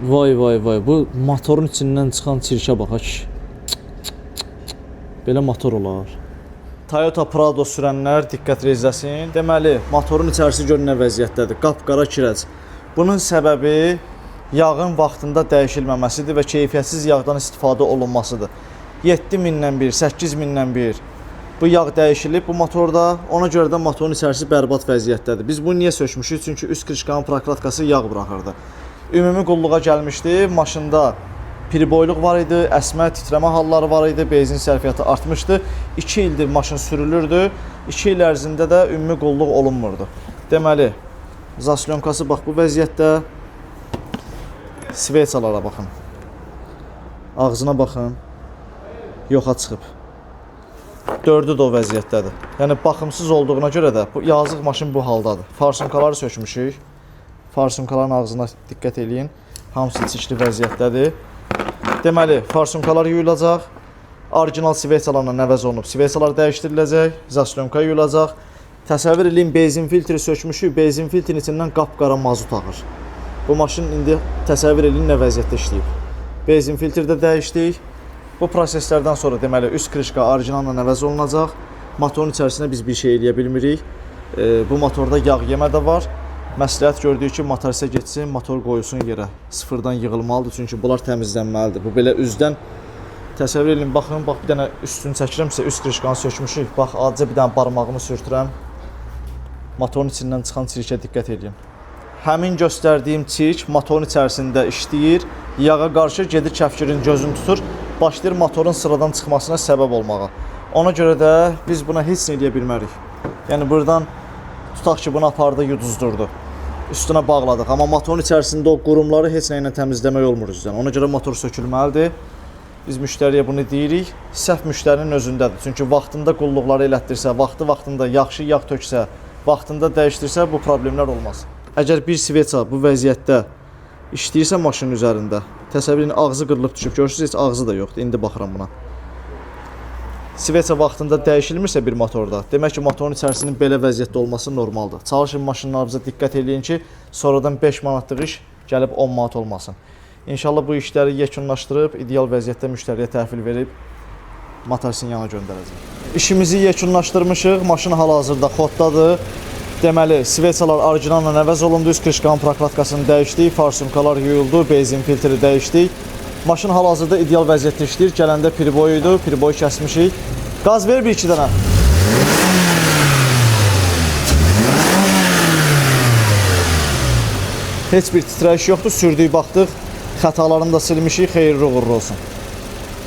Vay vay vay, bu motorun içindən çıxan çirkə bax ki. Belə motor olar. Toyota Prado sürənlər diqqət izləsin. Deməli, motorun içərisi gör nə vəziyyətdədir. Qapqara kirəc. Bunun səbəbi yağın vaxtında dəyişilməməsidir və keyfiyyətsiz yağdan istifadə olunmasıdır. 7000-dən bir, 8000-dən bir bu yağ dəyişilib bu motorda. Ona görə də motorun içərisi bərbad vəziyyətdədir. Biz bunu niyə sökmüşük? Çünki üst krişkanın prokladkası yağ buraxırdı. Ümumi qulluğa gəlmişdi. Maşında priboyluq var idi, əsmə, titrəmə halları var idi, benzin sərfiyyatı artmışdı. 2 ildir maşın sürülürdü. 2 il ərzində də ümumi qulluq olunmurdu. Deməli, zaslonkası bax bu vəziyyətdə. Sveçalara baxın. Ağzına baxın. Yoxa çıxıb. Dördü də o vəziyyətdədir. Yəni baxımsız olduğuna görə də bu yazıq maşın bu haldadır. Farsonkaları sökmüşük. Farsonkaların ağzına diqqət eləyin. Hamısı içikli vəziyyətdədir. Deməli, farsonkalar yuyulacaq. Orijinal sveçalarla əvəz olunub. Sveçalar dəyişdiriləcək. Zaslonka yuyulacaq. Təsəvvür eləyin, benzin filtri sökmüşük. Benzin filtrin içindən qapqara mazut axır. Bu maşın indi təsəvvür eləyin nə vəziyyətdə işləyib. Benzin filtri də dəyişdik. Bu proseslərdən sonra deməli üst krişka orijinalla əvəz olunacaq. Motorun içərisində biz bir şey eləyə bilmirik. Bu motorda yağ yemə də var. Məsləhət gördük ki, motorisə getsin, motor qoyulsun yerə. Sıfırdan yığılmalıdır, çünki bunlar təmizlənməlidir. Bu belə üzdən təsəvvür edin, baxın, bax bir dənə üstünü çəkirəmsə, üst krişkanı sökmüşük. Bax, adicə bir dənə barmağımı sürtürəm. Motorun içindən çıxan çirkə diqqət edin. Həmin göstərdiyim çirk motorun içərisində işləyir, yağa qarşı gedir kəfkirin gözünü tutur, başlayır motorun sıradan çıxmasına səbəb olmağa. Ona görə də biz buna heç nə eləyə bilmərik. Yəni buradan tutaq ki, bunu apardı, yuduzdurdu. Üstünə bağladıq, amma motorun içərisində o qurumları heç nə ilə təmizləmək olmur üzdən. Ona görə motor sökülməlidir. Biz müştəriyə bunu deyirik, səhv müştərinin özündədir. Çünki vaxtında qulluqları elətdirsə, vaxtında yaxşı yağ töksə, vaxtında dəyişdirsə bu problemlər olmaz. Əgər bir sveça bu vəziyyətdə işləyirsə maşının üzərində, təsəvvür edin, ağzı qırılıb düşüb, görürsünüz, heç ağzı da yoxdur. İndi baxıram buna. Sveça vaxtında dəyişilmirsə bir motorda, demək ki, motorun içərisinin belə vəziyyətdə olması normaldır. Çalışın maşınlarınıza diqqət eləyin ki, sonradan 5 manatlıq iş gəlib 10 manat olmasın. İnşallah bu işləri yekunlaşdırıb, ideal vəziyyətdə müştəriyə təhvil verib, motorisin yana göndərəcək. İşimizi yekunlaşdırmışıq, maşın hal-hazırda xoddadır. Deməli, sveçalar orijinalla əvəz olundu, üst krişkanın prokladkasını dəyişdik, farsonkalar yuyuldu, benzin filtri dəyişdik. Maşın hal-hazırda ideal vəziyyətdə işləyir. Gələndə priboyuydu, priboyu kəsmişik. Qaz ver bir iki dənə. Heç bir titrəyiş yoxdur, sürdük, baxdıq. Xətalarını da silmişik, xeyirli uğurlu olsun.